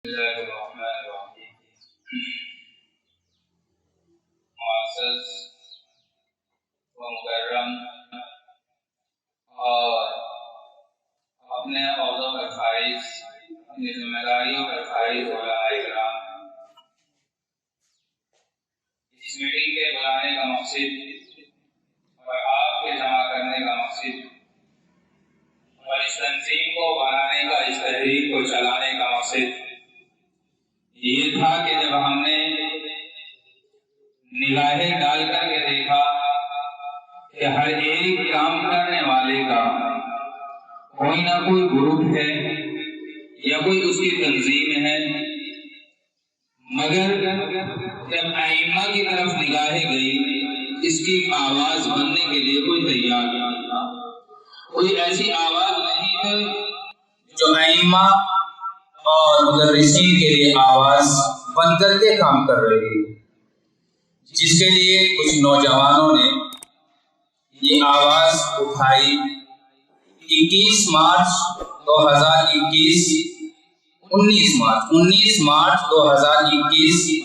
اللہ الرحمن الرحیم۔ معزز و مکرم اور اپنے عہدوں پر فائز، اپنی ذمہ داریوں پر فائز علماء کرام، اس میٹنگ کے بلانے کا مقصد اور آپ کے جمع کرنے کا مقصد اور اس تنظیم کو بنانے کا، اس تحریک کو چلانے کا مقصد یہ تھا کہ جب ہم نے نگاہیں ڈال کر کے دیکھا کہ ہر ایک کام کرنے والے کا کوئی نہ کوئی گروپ ہے یا کوئی اس کی تنظیم ہے، مگر جب ائمہ کی طرف نگاہیں گئی اس کی آواز بننے کے لیے کوئی تیار نہیں تھا، کوئی ایسی آواز نہیں ہے جو ائمہ اور مدرسین کے لیے آواز بن کر کے کام کر رہی ہے، جس کے لیے کچھ نوجوانوں نے یہ آواز اٹھائی۔ 21 مارچ 2021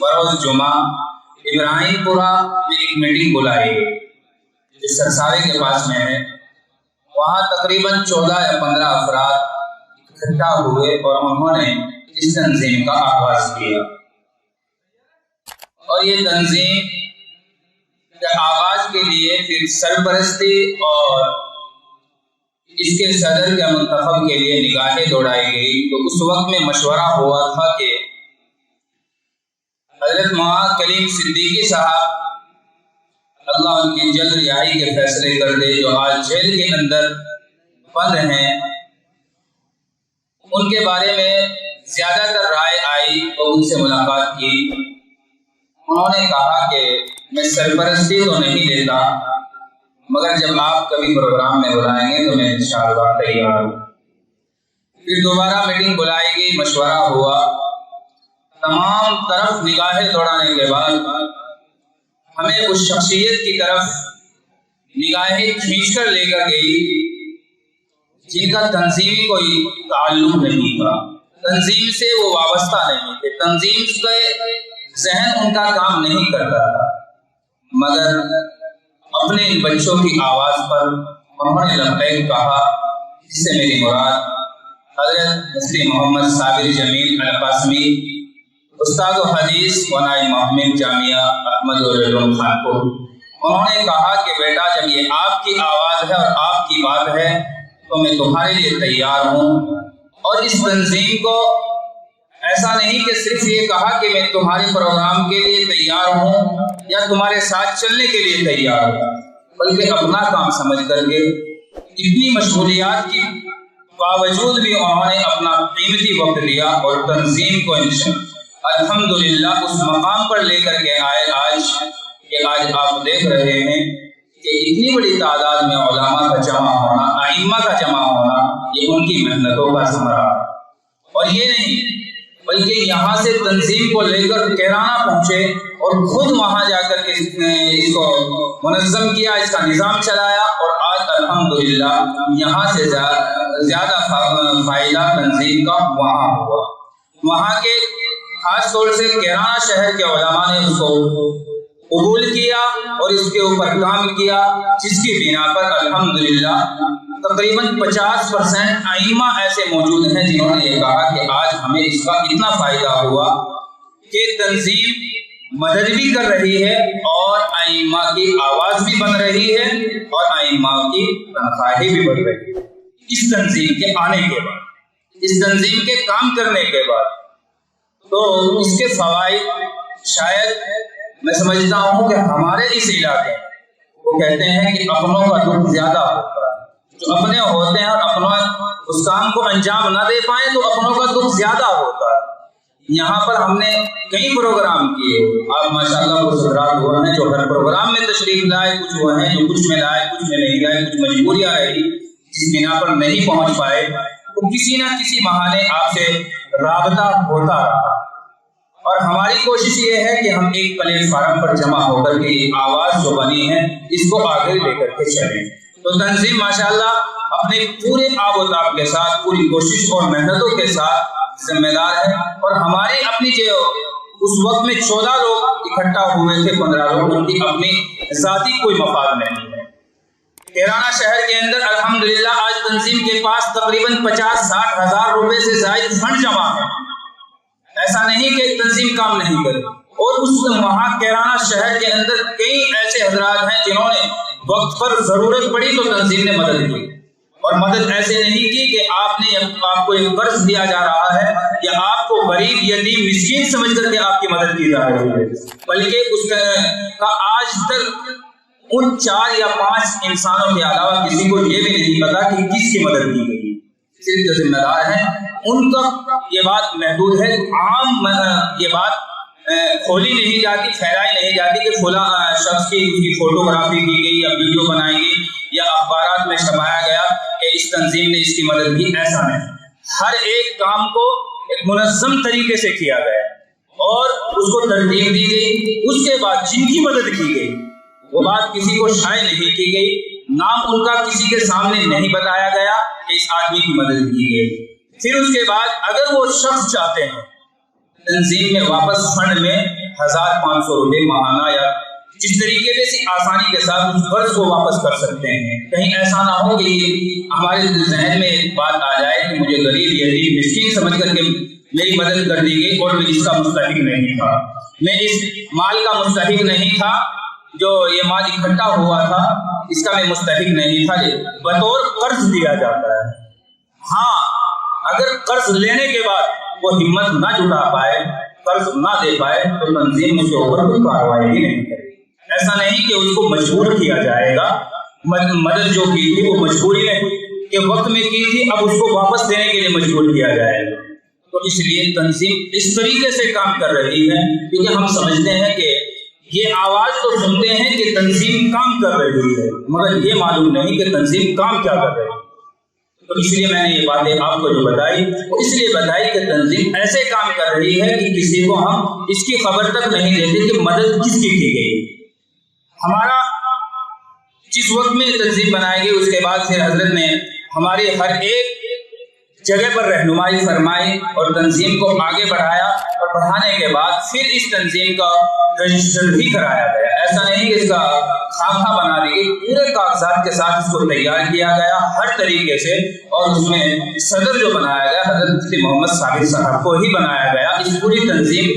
بروز جمعہ ابراہیم پورہ میں ایک میٹنگ بلائی گئی جو سرساوی کے پاس میں ہے۔ وہاں تقریباً 14 یا 15 افراد اکٹھا ہوئے اور انہوں نے اس تنظیم کا آغاز کیا، اور یہ تنظیم کے آغاز کے لیے پھر سرپرستی اور اس کے صدر کے منتخب کے لیے نگاہیں دوڑائی گئی۔ تو اس وقت میں مشورہ ہوا تھا کہ حضرت مولانا کلیم صدیقی صاحب اللہ ان کی جلد رہائی کے فیصلے کر دے، جو آج جیل کے اندر بند ہیں، ان کے بارے میں زیادہ تر رائے آئی تو ان سے ملاقات کی۔ انہوں نے کہا کہ میں سرپرستی تو نہیں لیتا، مگر جب آپ کبھی پروگرام میں بلائیں گے تو میں انشاءاللہ تیار ہوں۔ پھر دوبارہ میٹنگ بلائی گئی، مشورہ ہوا، تمام طرف نگاہیں دوڑانے کے بعد ہمیں اس شخصیت کی طرف نگاہیں کھینچ کر لے کر گئی جن کا تنظیمی کوئی تعلق نہیں تھا، تنظیم سے وہ وابستہ نہیں تھے، تنظیم کے ذہن ان کا کام نہیں کرتا تھا، مگر اپنے ان بچوں کی آواز پر انہوں نے لبیک کہا، جس سے میری مراد حضرت مفتی محمد صابر جمیل القاسمی، استاد و حدیث و نائب محمد جامعہ احمد العلوم خانپور، انہوں نے کہا کہ بیٹا جب یہ آپ کی آواز ہے اور آپ کی بات ہے تو میں تمہارے لیے تیار ہوں، اور اس تنظیم کو ایسا نہیں کہ صرف یہ کہا کہ میں تمہارے پروگرام کے لیے تیار ہوں یا تمہارے ساتھ چلنے کے لیے تیار ہوں، بلکہ اپنا کام سمجھ کر کے اتنی مشغولیات کی باوجود بھی انہوں نے اپنا قیمتی وقت دیا اور تنظیم کو الحمدللہ اس مقام پر لے کر کے آئے آج آپ دیکھ رہے ہیں کہ اتنی بڑی تعداد میں علماء کا جمع ہونا، ائمہ کا جمع ہونا، یہ ان کی محنتوں کا ثمرہ ہے۔ اور یہ نہیں بلکہ یہاں سے تنظیم کو لے کر کیرانہ پہنچے اور خود وہاں جا کر کے اس کو منظم کیا، اس کا نظام چلایا، اور آج الحمدللہ یہاں سے زیادہ فائدہ تنظیم کا وہاں ہوا۔ وہاں کے خاص طور سے کیرانہ شہر کے علماء نے اس کو قبول کیا اور اس کے اوپر کام کیا، جس کی بنا پر الحمدللہ تقریباً 50% ائمہ ایسے موجود ہیں جنہوں نے یہ کہا کہ آج ہمیں اس کا اتنا فائدہ ہوا کہ تنظیم مدد بھی کر رہی ہے اور ائمہ کی آواز بھی بن رہی ہے اور ائمہ کی تنخواہیں بھی بڑھ رہی ہے۔ اس تنظیم کے آنے کے بعد، اس تنظیم کے کام کرنے کے بعد، تو اس کے فوائد شاید میں سمجھتا ہوں کہ ہمارے اس علاقے میں وہ کہتے ہیں کہ اپنوں کا دکھ زیادہ ہوتا ہے، جو اپنے ہوتے ہیں اور اپنا اس کام کو انجام نہ دے پائیں تو اپنوں کا دکھ زیادہ ہوتا ہے۔ یہاں پر ہم نے کئی پروگرام کیے، آپ ماشاءاللہ کچھ حضرات وہ ہیں جو ہر پروگرام میں تشریف لائے، کچھ وہ ہیں جو کچھ میں لائے کچھ میں نہیں لائے، کچھ مجبوریاں رہی جس بنا پر نہیں پہنچ پائے، تو کسی نہ کسی بہانے آپ سے رابطہ ہوتا رہا، اور ہماری کوشش یہ ہے کہ ہم ایک پلیٹ فارم پر جمع ہو کر کے یہ آواز جو بنی ہے اس کو آگے لے کر کے چلیں۔ تو تنظیم ماشاءاللہ اپنے پورے آب و تاب کے ساتھ، پوری کوشش اور محنتوں کے ساتھ ذمہ دار ہے، اور ہماری اپنی جو اس وقت میں 14 لوگ اکٹھا ہوئے تھے، 15 لوگ، ان کی اپنی ذاتی کوئی مفاد نہیں ہے۔ کیرانہ شہر کے اندر الحمدللہ آج تنظیم کے پاس تقریباً 50-60 ہزار روپے سے زائد فنڈ جمع ہے۔ ایسا نہیں کہ تنظیم کام نہیں کرے، اور اس وہاں کیرانہ شہر کے اندر کئی ایسے حضرات ہیں جنہوں نے وقت پر ضرورت پڑی تو تنظیم نے مدد کی، اور مدد ایسے نہیں کی کہ آپ کو ایک قرض دیا جا رہا ہے یا آپ کو غریب یتیم مسکین سمجھ کر کے آپ کی مدد کی جا رہی ہے، بلکہ اس کا آج تک ان 4 یا 5 انسانوں کے علاوہ کسی کو یہ بھی نہیں پتا کہ کس کی مدد کی گئی۔ صرف جو ذمہ دار ہیں ان کا یہ بات محدود ہے، عام یہ بات کھولی نہیں جاتی، پھیلائی نہیں جاتی کہ فلاں شخص کی فوٹوگرافی کی گئی یا ویڈیو بنائی گئی یا اخبارات میں چھپایا گیا کہ اس تنظیم نے اس کی مدد کی، ایسا نہیں۔ ہر ایک کام کو ایک منظم طریقے سے کیا گیا اور اس کو ترتیب دی گئی، اس کے بعد جن کی مدد کی گئی وہ بات کسی کو شائع نہیں کی گئی، نام ان کا کسی کے سامنے نہیں بتایا گیا کہ اس آدمی کی مدد کی گئی۔ پھر اس کے بعد اگر وہ شخص چاہتے ہیں تنظیم میں واپس فنڈ میں 1500 روپے ماہانہ یا جس طریقے سے آسانی کے ساتھ اس قرض کو واپس کر سکتے ہیں، کہیں ایسا نہ ہو کہ ہمارے ذہن میں ایک بات آ جائے کہ مجھے غریب یتیم مسکین سمجھ کر کے میری مدد کر دی گئی اور میں اس کا مستحق نہیں تھا، میں اس مال کا مستحق نہیں تھا، جو یہ مال اکٹھا ہوا تھا اس کا میں مستحق نہیں تھا، بطور قرض دیا جاتا ہے۔ ہاں، اگر قرض لینے کے بعد وہ ہمت نہ جٹا پائے، قرض نہ دے پائے تو تنظیم اس کے اوپر کوئی کارروائی بھی نہیں کرے گی۔ ایسا نہیں کہ اس کو مجبور کیا جائے گا، مدد جو کی تھی وہ مجبوری میں کے وقت میں کی تھی، اب اس کو واپس دینے کے لیے مجبور کیا جائے گا۔ تو اس لیے تنظیم اس طریقے سے کام کر رہی ہے کیونکہ ہم سمجھتے ہیں کہ یہ آواز تو سنتے ہیں کہ تنظیم کام کر رہی ہے، مگر یہ معلوم نہیں کہ تنظیم کام کیا کر رہی ہے۔ تو اس لیے میں نے یہ باتیں آپ کو جو بتائی وہ اس لیے بتائی کہ تنظیم ایسے کام کر رہی ہے کہ کسی کو ہم اس کی خبر تک نہیں دیتے کہ مدد کس کی گئی۔ ہمارا جس وقت میں تنظیم بنائی گئی اس کے بعد پھر حضرت نے ہماری ہر ایک جگہ پر رہنمائی فرمائی اور تنظیم کو آگے بڑھایا، اور بڑھانے کے بعد پھر اس تنظیم کا رجسٹر بھی کرایا گیا۔ ایسا نہیں کہ اس کا خاکہ بنا دی گئی، پورے کاغذات کے ساتھ اس کو تیار کیا گیا ہر طریقے سے، اور اس میں صدر جو بنایا گیا حضرت مفتی محمد ثابت صاحب کو ہی بنایا گیا۔ اس پوری تنظیم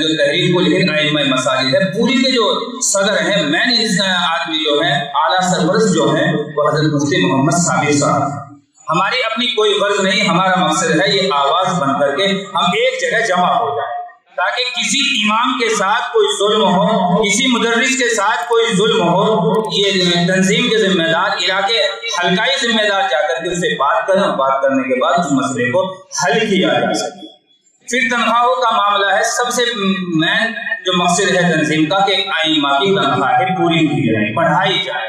جو تحریک الائمہ مساجد ہے پوری کے جو صدر ہیں، مین آدمی جو ہے، اعلیٰ سرپرست جو ہے وہ حضرت مفتی محمد ثابت صاحب ہیں۔ ہماری اپنی کوئی غرض نہیں، ہمارا مقصد ہے یہ آواز بن کر کے ہم ایک جگہ جمع ہو جائیں تاکہ کسی امام کے ساتھ کوئی ظلم ہو، کسی مدرس کے ساتھ کوئی ظلم ہو، یہ تنظیم کے ذمہ دار علاقے حلقائی ذمہ دار جا کر کے اس سے بات کریں، اور بات کرنے کے بعد اس مسئلے کو حل کیا جا سکے۔ پھر تنخواہوں کا معاملہ ہے، سب سے مین جو مقصد ہے تنظیم کا کہ ائمہ کی تنخواہیں پوری کی جائیں، پڑھائی جائے،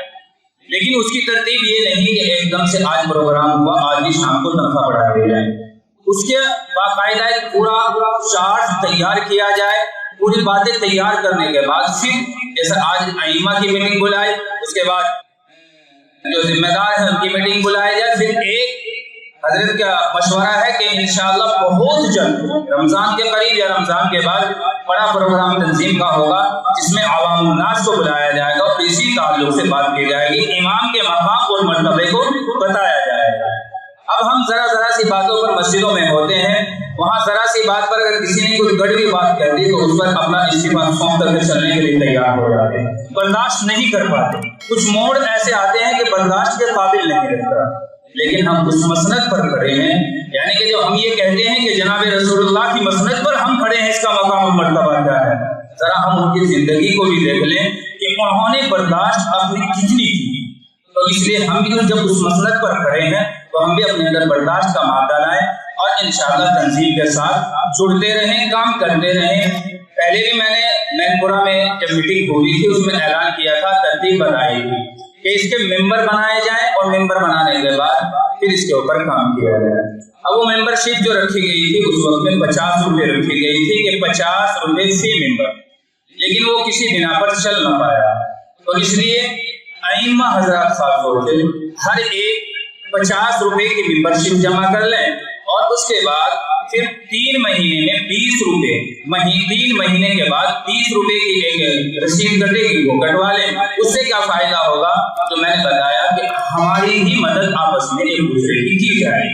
لیکن اس کی ترتیب یہ نہیں کہ ایک دم سے آج پروگرام ہوا آج ہی شام کو تنخواہ بڑھا دی جائے، اس کے باقاعدہ ایک پورا چارٹ تیار کیا جائے، پوری باتیں تیار کرنے کے بعد پھر جیسے آج ائمہ کی میٹنگ بلائے، اس کے بعد جو ذمہ دار ہیں ان کی میٹنگ بلائی جائے، پھر ایک حضرت کا مشورہ ہے کہ انشاءاللہ بہت جلد رمضان کے قریب یا رمضان کے بعد بڑا پروگرام تنظیم کا ہوگا جس میں عوام الناس کو بلایا جائے گا اور اسی تعلق سے بات کی جائے گی، امام کے مقام اور مرتبے کو بتایا جائے گا۔ اب ہم ذرا سی باتوں پر مسجدوں میں ہوتے ہیں، وہاں ذرا سی بات پر اگر کسی نے کوئی گڑبڑی بات کر دی تو اس پر اپنا استعفا سونپ کر کے چلنے کے لیے تیار ہو جاتے ہیں، برداشت نہیں کر پاتے، کچھ موڑ ایسے آتے ہیں کہ برداشت کے قابل نہیں رہتا، لیکن ہم اس مسند پر کھڑے ہیں، یعنی کہ جو ہم یہ کہتے ہیں کہ جناب رسول اللہ کی مسند پر ہم کھڑے ہیں، اس کا مقام و مرتبہ کیا ہے؟ ذرا ہم ان کی زندگی کو بھی دیکھ لیں کہ انہوں نے برداشت اپنی کتنی کی، تو اس لیے ہم بھی جب اس مسند پر کھڑے ہیں تو ہم بھی اپنے اندر برداشت کا مادہ لائیں اور انشاءاللہ تنظیم کے ساتھ جڑتے رہیں، کام کرتے رہیں۔ پہلے بھی میں نے مین پورہ میں جب میٹنگ ہوئی تھی اس میں اعلان کیا تھا، ترتیب بتائی تھی کہ اس کے ممبر بنائے جائیں اور ممبر بنانے کے بعد پھر اس کے اوپر کام کیا جائے۔ اب وہ ممبر شپ جو رکھی گئی تھی اس وقت میں 50 روپے رکھی گئی تھی کہ 50 روپے فی ممبر، لیکن وہ کسی بنا پر چل نہ پایا، تو اس لیے ائمہ حضرات خاص طور سے ہر ایک 50 روپے کی ممبر شپ جمع کر لیں اور اس کے بعد پھر 3 مہینے میں 20 روپے 3 مہینے کے بعد 30 روپے کی ایک رسید کٹے گی، وہ کٹوا لیں۔ اس سے کیا فائدہ ہوگا؟ تو میں نے بتایا کہ ہماری ہی مدد آپس میں ایک دوسرے کی جائے۔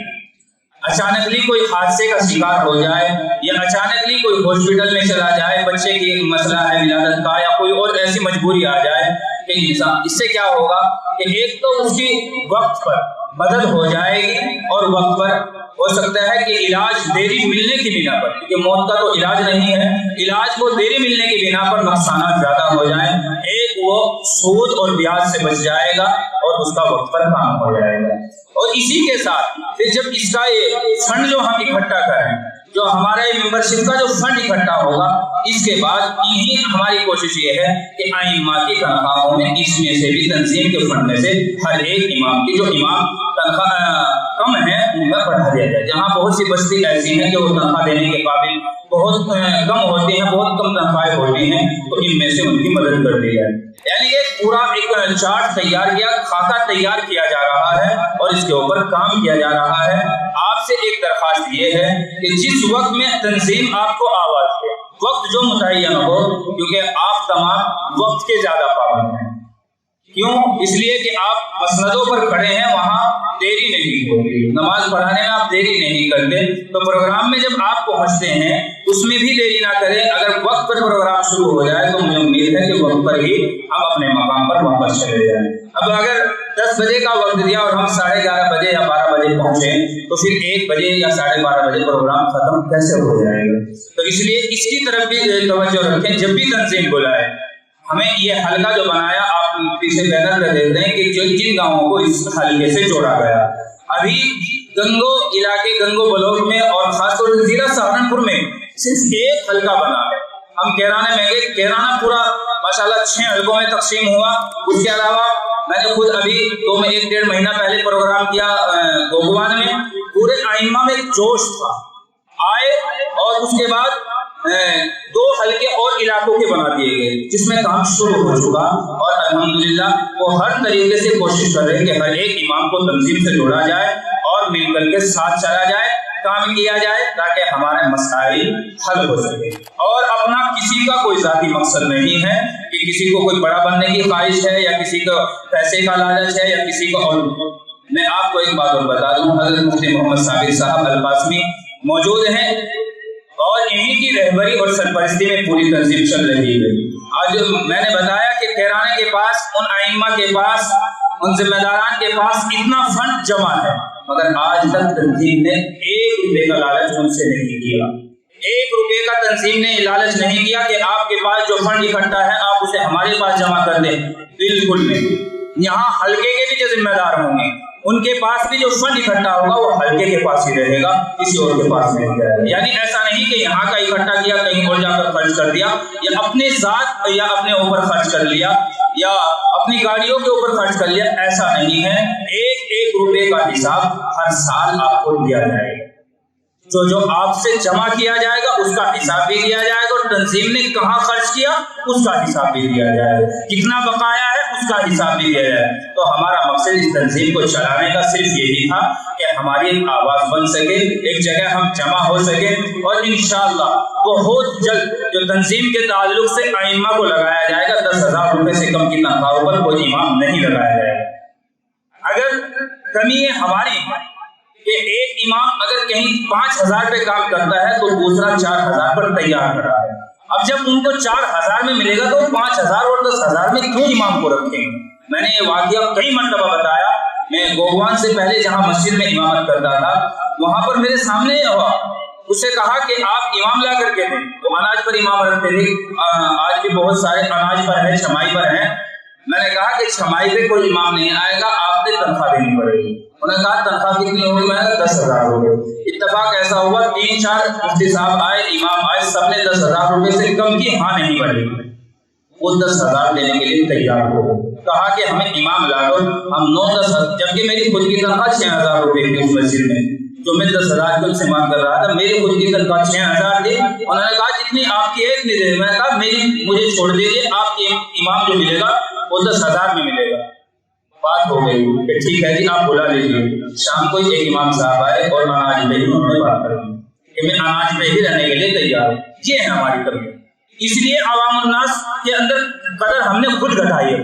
اچانکلی کوئی حادثے کا شکار ہو جائے یا اچانکلی کوئی ہاسپٹل میں چلا جائے، بچے کی مسئلہ ہے ولادت کا یا کوئی اور ایسی مجبوری آ جائے کہ انسان، اس سے کیا ہوگا کہ ایک تو اس کی وقت پر مدد ہو جائے گی اور وقت پر ہو سکتا ہے کہ علاج دیری ملنے کی بنا پر، کیونکہ موت کا تو علاج نہیں ہے، علاج کو دیری ملنے کی بنا پر نقصانات زیادہ ہو جائیں، ایک وہ سود اور بیاج سے بچ جائے گا اور اس کا وقت پر کام ہو جائے گا۔ اور اسی کے ساتھ پھر جب اس کا یہ فنڈ جو ہم اکٹھا کریں، جو ہمارا یہ ممبرشپ کا جو فنڈ اکٹھا ہوگا، اس کے بعد یہی ہماری کوشش یہ ہے کہ ائمہ کی تنخواہوں میں اس میں سے بھی تنظیم کے فنڈ میں سے ہر ایک امام کی، جو امام تنخواہ کم ہے ان میں بڑھا دیا جائے۔ جہاں بہت سی بستی ایسی ہیں کہ وہ تنخواہ دینے کے قابل بہت کم ہوتی ہیں، بہت کم تنخواہیں ہوتی ہیں، تو ان میں سے ان کی مدد کر دی جائے۔ یعنی ایک پورا ایک چارٹ تیار کیا، خاکہ تیار کیا جا رہا ہے اور اس کے اوپر کام کیا جا رہا ہے۔ آپ سے ایک درخواست یہ ہے کہ جس وقت میں تنظیم آپ کو آواز دے، وقت جو متعین ہو، کیونکہ آپ تمام وقت کے زیادہ پابند ہیں۔ کیوں؟ اس لیے کہ آپ مسندوں پر کھڑے ہیں، وہاں دیری نہیں ہوگی، نماز پڑھانے میں آپ دیری نہیں کرتے، تو پروگرام میں جب آپ پہنچتے ہیں اس میں بھی دیری نہ کریں۔ اگر وقت پر پروگرام شروع ہو جائے تو مجھے امید ہے کہ وقت پر ہی ہم اپنے مقام پر واپس چلے جائیں۔ اب اگر 10 بجے کا وقت دیا اور ہم 11:30 بجے یا 12 بجے پہنچے تو پھر 1 بجے یا 12:30 بجے پروگرام ختم کیسے ہو جائے گا؟ تو اس لیے اس کی طرف بھی توجہ رکھیں۔ جب بھی تنظیم بلائے، ہمیں یہ حلقہ جو بنایا، آپ پیچھے بینر پہ دیکھ رہے ہیں کہ جن گاؤں کو اس حلقے سے جوڑا گیا، ابھی گنگو علاقے، گنگو بلوک میں اور خاص طور سے ضلع سہارنپور میں صرف ایک حلقہ بنا ہے۔ ہم کیرانے میں گئے، کیرانہ پورا ماشاءاللہ 6 حلقوں میں تقسیم ہوا۔ اس کے علاوہ میں نے خود ابھی 1-1.5 مہینہ پہلے پروگرام کیا گوگوان میں، پورے ائمہ میں جوش تھا، آئے اور اس کے بعد 2 حلقے اور علاقوں کے بنا دیے گئے، جس میں کام شروع ہو چکا اور الحمدللہ وہ ہر طریقے سے کوشش کر رہے ہیں کہ ہر ایک امام کو تنظیم سے جوڑا جائے اور مل کر کے ساتھ چلا جائے، کام کیا جائے تاکہ ہمارے مسائل حل ہو سکے۔ اور اپنا کسی کا کوئی ذاتی مقصد نہیں ہے کہ کسی کو کوئی بڑا بننے کی خواہش ہے یا کسی کو پیسے کا لالچ ہے یا کسی کو اور۔ میں آپ کو ایک بات اور بتا دوں، حضرت مفتی محمد صابر صاحب القاسمی موجود ہیں اور انہی کی رہبری اور سرپرستی میں پوری تنظیم چل رہی ہے۔ آج میں نے بتایا کہ کیرانے کے پاس، ان ائمہ کے پاس، ان ذمہ داران کے پاس اتنا فنڈ جمع ہے، مگر آج تک تنظیم نے 1 روپے کا لالچ ان سے نہیں کیا۔ 1 روپے کا تنظیم نے لالچ نہیں کیا کہ آپ کے پاس جو فنڈ اکٹھا ہے آپ اسے ہمارے پاس جمع کر دیں، بالکل نہیں۔ یہاں حلقے کے بھی جو ذمہ دار ہوں گے، ان کے پاس بھی جو فنڈ اکٹھا ہوگا وہ حلقے کے پاس ہی رہے گا، کسی اور کے پاس نہیں جائے گا۔ یعنی ایسا نہیں کہ یہاں کا اکٹھا کیا کہیں اور جا کر خرچ کر دیا، یا اپنے ذات یا اپنے اوپر خرچ کر لیا یا اپنی گاڑیوں کے اوپر خرچ کر لیا، ایسا نہیں ہے۔ 1 روپے کا حساب ہر سال آپ کو دیا جائے گا، جو آپ سے جمع کیا جائے گا اس کا حساب بھی دیا جائے گا، اور تنظیم نے کہاں خرچ کیا اس کا حساب بھی دیا جائے گا، کتنا بقایا ہے اس کا حساب بھی دیا جائے گا۔ تو ہمارا مقصد اس تنظیم کو چلانے کا صرف یہی تھا کہ ہماری آواز بن سکے، ایک جگہ ہم جمع ہو سکے، اور انشاءاللہ بہت جلد جو تنظیم کے تعلق سے ائمہ کو لگایا جائے گا، 10,000 روپے سے کم کی تنخواہوں پر کوئی امام نہیں لگایا جائے گا۔ اگر کمی ہے ہماری کہ ایک امام اگر کہیں 5,000 پہ کام کرتا ہے تو دوسرا 4,000 پر تیار کر رہا ہے، اب جب ان کو 4,000 میں ملے گا تو 5,000 اور 10,000 میں کیوں امام کو رکھیں گے؟ میں نے یہ واقعہ کئی مرتبہ بتایا۔ میں گوگوان سے پہلے جہاں مسجد میں امامت کرتا تھا، وہاں پر میرے سامنے یہ ہوا، اس سے کہا کہ آپ امام لا کر کے دیں، تو اناج پر امام رکھتے تھے، آج بھی بہت سارے اناج پر ہیں، چھمائی پر ہیں۔ میں نے کہا کہ چھمائی پہ کوئی امام نہیں آئے گا، آپ نے تنخواہ دینی پڑے گی۔ انہوں نے کہا تنخواہ کتنی ہوگی؟ میں نے 10,000 روپے۔ اتفاق ایسا ہوا 3-4 مفتی صاحب آئے، امام آئے، سب نے 10,000 روپے سے کم کی ہاں نہیں بڑھی، وہ 10,000 دینے کے لیے تیار ہو۔ کہا کہ ہمیں امام لا دو، ہم 9-10، جبکہ میری خود کی تنخواہ 6,000 روپے کی اس مسجد میں، جو میں 10,000 کی سے مانگ کر رہا تھا، میری خود کی تنخواہ 6,000 تھی۔ انہوں نے کہا جتنی آپ کی ہے اتنی دے۔ میں نے کہا مجھے چھوڑ دیجیے، آپ کے امام جو ملے گا وہ 10,000 میں ملے گا۔ بات ہو گئی کہ ٹھیک ہے جی آپ بلا لیجیے. شام کو ایک امام صاحب آئے اور اناج پہ ہی انہوں نے بات کر دی کہ میں اناج پہ ہی رہنے کے لیے تیار ہوں. یہ ہے ہماری طبیعت. اس لیے عوام الناس کے اندر قدر ہم نے خود گھٹائی ہے.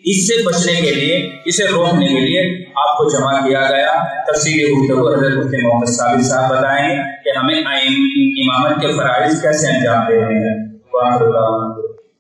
اس سے بچنے کے لیے، اسے روکنے کے لیے آپ کو جمع کیا گیا. تفصیلی گفتگو حضرت مفتی محمد ثابت صاحب بتائیں گے کہ ہمیں امامت کے فرائض کیسے انجام دینے ہیں.